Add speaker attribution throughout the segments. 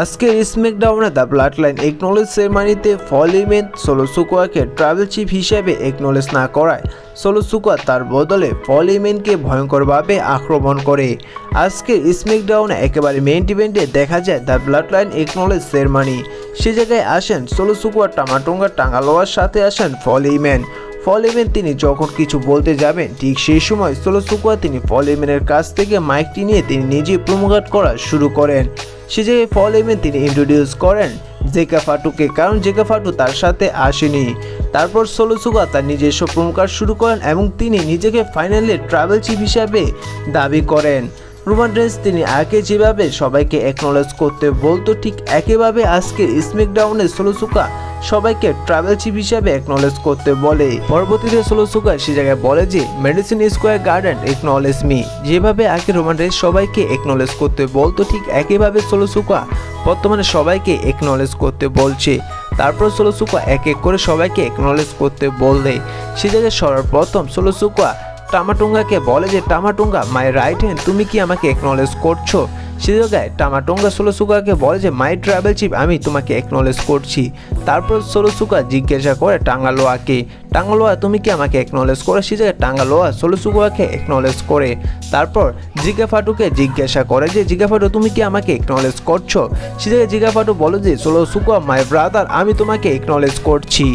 Speaker 1: আজকের স্ম্যাকডাউনে the blood line acknowledge সেরেমনিতে ফল হ্যামন সোলো সিকোয়াকে ট্রাইবাল চিফ হিসেবে একনলেজ না করায় সোলো সিকোয়া তার বদলে ফল হ্যামনকে ভয়ঙ্করভাবে আক্রমণ করে। আজকের স্ম্যাকডাউনে একেবারে মেইন ইভেন্টে দেখা যায় the blood line acknowledge ceremony. সে জায়গায় আসেন সোলো সিকোয়া টামাটোঙ্গা টাঙ্গালোয়ার সাথে আসেন ফল হ্যামন তিনি যখন কিছু বলতে যাবেন ঠিক সেই সময় সোলো সিকোয়া তিনি ফল হ্যামনের কাছ থেকে মাইকটি নিয়ে তিনি নিজে প্রমোট করা শুরু করেন। সে জায়গায় ফল হ্যামন তিনি ইন্ট্রোডিউস করেন জেকা ফাটুকে, কারণ জেকা ফাটু তার সাথে আসেনি। তারপর সোলো সিকোয়া তার নিজস্ব প্রমোকার শুরু করেন এবং তিনি নিজেকে ফাইনালি ট্রাইবাল চিফ হিসাবে দাবি করেন। রোমান রেন্স তিনি আগে যেভাবে সবাইকে একনলেজ করতে বলতো ঠিক একইভাবে আজকে স্ম্যাকডাউনে সোলো সিকোয়া সবাইকে ট্রাইবাল চিফ হিসাবে একনলেজ করতে বলে। পরবর্তীতে সোলো সিকোয়া সে জায়গায় বলে যে medicine square garden acknowledge me. যেভাবে আগে রোমান রেন্স সবাইকে একনলেজ করতে বলতো ঠিক একইভাবে সোলো সিকোয়া বর্তমানে সবাইকে একনলেজ করতে বলছে। তারপর সোলো সিকোয়া এক এক করে সবাইকে একনলেজ করতে বললে। সে জায়গায় সর্বপ্রথম সোলো সিকোয়া টামাটোঙ্গাকে বলে যে টামাটোঙ্গা মাই রাইট হ্যান্ড, তুমি কি আমাকে একনলেজ করছো? সে জায়গায় টামাটোঙ্গা সোলো সিকোয়াকে বলে যে মাই ট্রাইবাল চিফ, আমি তোমাকে একনলেজ করছি। তারপর সোলো সিকোয়া জিজ্ঞাসা করে টাঙ্গালোয়াকে, টাঙ্গালোয়া তুমি কি আমাকে একনলেজ করে? সে জায়গায় টাঙ্গালোয়া সোলো সিকোয়াকে একনলেজ করে। তারপর জিগা ফাটুকে জিজ্ঞাসা করে যে জিগা ফাটু তুমি কি আমাকে একনলেজ করছো? সে জায়গায় জিগা ফাটু বলে যে সোলো সিকোয়া মাই ব্রাদার, আমি তোমাকে একনলেজ করছি।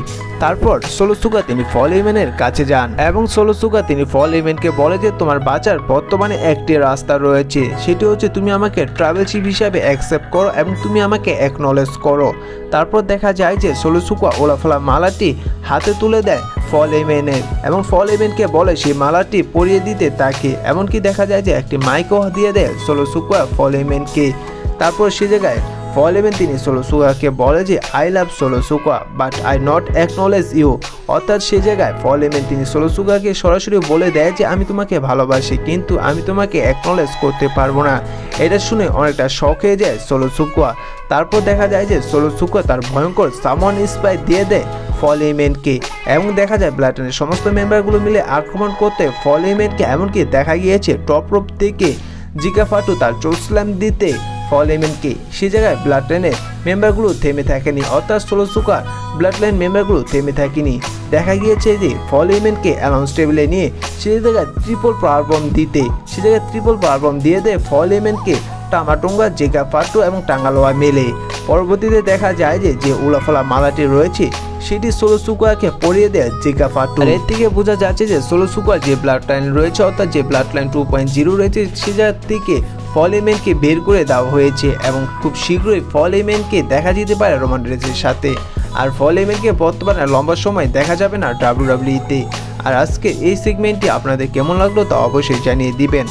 Speaker 1: তারপর সোলো সিকোয়া তিনি ফল হ্যামনের কাছে যান এবং সোলো সিকোয়া তিনি ফল হ্যামনকে বলে যে তোমার বাঁচার বর্তমানে একটি রাস্তা রয়েছে, সেটি হচ্ছে তুমি আমাকে ট্রাইবাল চিফ হিসাবে অ্যাকসেপ্ট করো এবং তুমি আমাকে একনলেজ করো। তারপর দেখা যায় যে সোলো সিকোয়া ওলাফলা মালাটি হাতে তুলে দেয় ফল হ্যামনের এবং ফল হ্যামনকে বলে সেই মালাটি পরিয়ে দিতে তাকে। এমনকি দেখা যায় যে একটি মাইকও দিয়ে দেয় সোলো সিকোয়া ফল হ্যামনকে। তারপর সে জায়গায় ফল হ্যামন তিনি সোলো সিকোয়াকে বলে যে আই লাভ সোলো সিকোয়া but I not acknowledge you. অর্থাৎ সে জায়গায় ফল হ্যামন তিনি সোলো সিকোয়াকে সরাসরি বলে দেয় যে আমি তোমাকে ভালোবাসি কিন্তু আমি তোমাকে অ্যাকনলেজ করতে পারবো না। এটা শুনে অনেকটা শক হয়ে যায় সোলো সিকোয়া। তারপর দেখা যায় যে সোলো সিকোয়া তার ভয়ঙ্কর সামন স্পাই দিয়ে দেয় ফল হ্যামনকে এবং দেখা যায় ব্লাড লাইনের সমস্ত মেম্বারগুলো মিলে আক্রমণ করতে ফল হ্যামনকে। এমনকি দেখা গিয়েছে টপ রোপ থেকে জিগা ফাটু তার চোস্ল্যাম দিতে ফল হ্যামনকে। সে জায়গায় ব্লাড লাইনের মেম্বারগুলো থেমে থাকেনি, অর্থাৎ সোলো সিকোয়ার ব্লাড লাইন মেম্বারগুলো থেমে থাকেনি। দেখা গিয়েছে যে ফল হ্যামনকে অ্যালাউন্স টেবিলে নিয়ে সে জায়গায় ট্রিপল পাওয়ার বম দিতে সে জায়গায় ট্রিপল পাওয়ার বম দিয়ে দেয় ফল হ্যামনকে টামাটোঙ্গা জেগা ফাটু এবং টাঙ্গালোয়া মেলে। পরবর্তীতে দেখা যায় যে উলাফলা মালাটি রয়েছে সেটি সোলো সিকোয়াকে পরিয়ে দেয় জেগা ফাটু। এর থেকে বোঝা যাচ্ছে যে সোলো সিকোয়ার যে ব্লাড লাইন রয়েছে অর্থাৎ যে ব্লাড লাইন 2.0 রয়েছে সে জায়গা থেকে ফল হ্যামনকে বের করে দেওয়া হয়েছে এবং খুব শীঘ্রই ফল হ্যামনকে দেখা যেতে পারে রোমান রেন্সের সাথে। আর ফল হ্যামনকে বর্তমানে লম্বা সময় দেখা যাবে না WWE তে। আর আজকে এই সেগমেন্টটি আপনাদের কেমন লাগলো তা অবশ্যই জানিয়ে দিবেন।